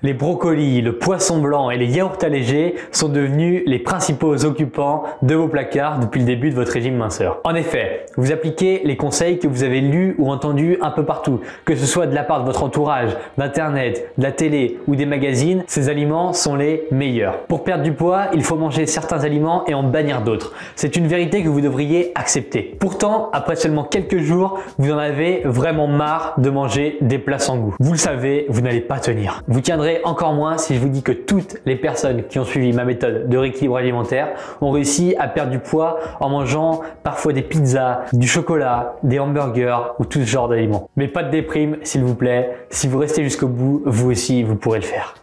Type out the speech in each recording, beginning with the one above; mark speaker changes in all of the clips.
Speaker 1: Les brocolis, le poisson blanc et les yaourts allégés sont devenus les principaux occupants de vos placards depuis le début de votre régime minceur. En effet, vous appliquez les conseils que vous avez lus ou entendus un peu partout, que ce soit de la part de votre entourage, d'internet, de la télé ou des magazines, ces aliments sont les meilleurs. Pour perdre du poids, il faut manger certains aliments et en bannir d'autres. C'est une vérité que vous devriez accepter. Pourtant, après seulement quelques jours, vous en avez vraiment marre de manger des plats sans goût. Vous le savez, vous n'allez pas tenir. Vous tiendrez encore moins si je vous dis que toutes les personnes qui ont suivi ma méthode de rééquilibre alimentaire ont réussi à perdre du poids en mangeant parfois des pizzas, du chocolat, des hamburgers ou tout ce genre d'aliments. Mais pas de déprime s'il vous plaît, si vous restez jusqu'au bout, vous aussi vous pourrez le faire.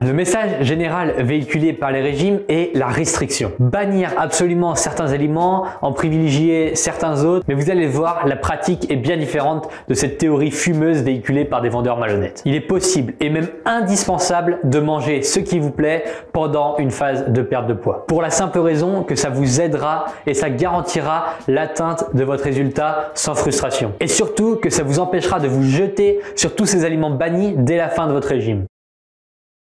Speaker 1: Le message général véhiculé par les régimes est la restriction. Bannir absolument certains aliments, en privilégier certains autres, mais vous allez voir, la pratique est bien différente de cette théorie fumeuse véhiculée par des vendeurs malhonnêtes. Il est possible et même indispensable de manger ce qui vous plaît pendant une phase de perte de poids. Pour la simple raison que ça vous aidera et ça garantira l'atteinte de votre résultat sans frustration. Et surtout que ça vous empêchera de vous jeter sur tous ces aliments bannis dès la fin de votre régime.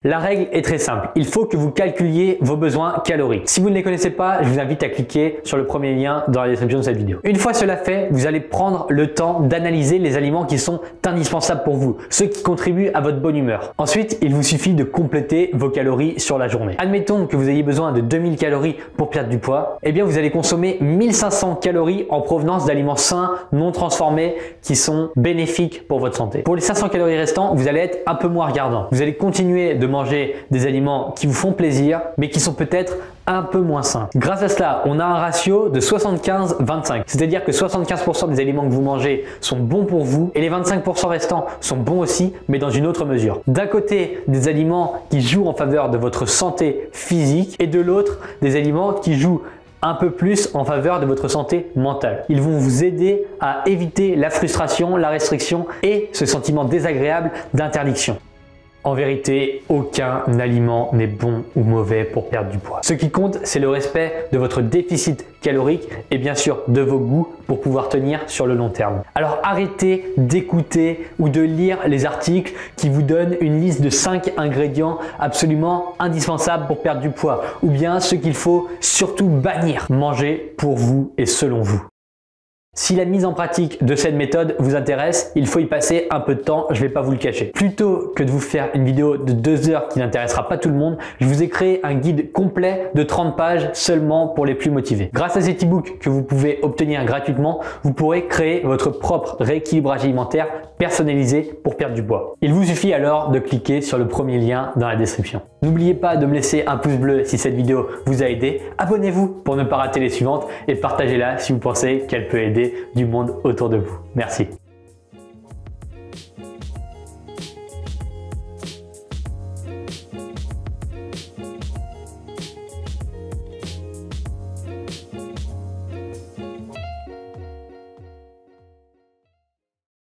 Speaker 1: La règle est très simple, il faut que vous calculiez vos besoins caloriques. Si vous ne les connaissez pas, je vous invite à cliquer sur le premier lien dans la description de cette vidéo. Une fois cela fait, vous allez prendre le temps d'analyser les aliments qui sont indispensables pour vous, ceux qui contribuent à votre bonne humeur. Ensuite, il vous suffit de compléter vos calories sur la journée. Admettons que vous ayez besoin de 2000 calories pour perdre du poids, eh bien vous allez consommer 1500 calories en provenance d'aliments sains, non transformés, qui sont bénéfiques pour votre santé. Pour les 500 calories restants, vous allez être un peu moins regardant. Vous allez continuer de manger des aliments qui vous font plaisir, mais qui sont peut-être un peu moins sains. Grâce à cela, on a un ratio de 75-25. C'est-à-dire que 75% des aliments que vous mangez sont bons pour vous et les 25% restants sont bons aussi, mais dans une autre mesure. D'un côté, des aliments qui jouent en faveur de votre santé physique et de l'autre, des aliments qui jouent un peu plus en faveur de votre santé mentale. Ils vont vous aider à éviter la frustration, la restriction et ce sentiment désagréable d'interdiction. En vérité, aucun aliment n'est bon ou mauvais pour perdre du poids. Ce qui compte, c'est le respect de votre déficit calorique et bien sûr de vos goûts pour pouvoir tenir sur le long terme. Alors arrêtez d'écouter ou de lire les articles qui vous donnent une liste de 5 ingrédients absolument indispensables pour perdre du poids ou bien ceux qu'il faut surtout bannir. Mangez pour vous et selon vous. Si la mise en pratique de cette méthode vous intéresse, il faut y passer un peu de temps, je ne vais pas vous le cacher. Plutôt que de vous faire une vidéo de 2 heures qui n'intéressera pas tout le monde, je vous ai créé un guide complet de 30 pages seulement pour les plus motivés. Grâce à cet e-book que vous pouvez obtenir gratuitement, vous pourrez créer votre propre rééquilibrage alimentaire personnalisé pour perdre du poids. Il vous suffit alors de cliquer sur le premier lien dans la description. N'oubliez pas de me laisser un pouce bleu si cette vidéo vous a aidé. Abonnez-vous pour ne pas rater les suivantes et partagez-la si vous pensez qu'elle peut aider du monde autour de vous. Merci.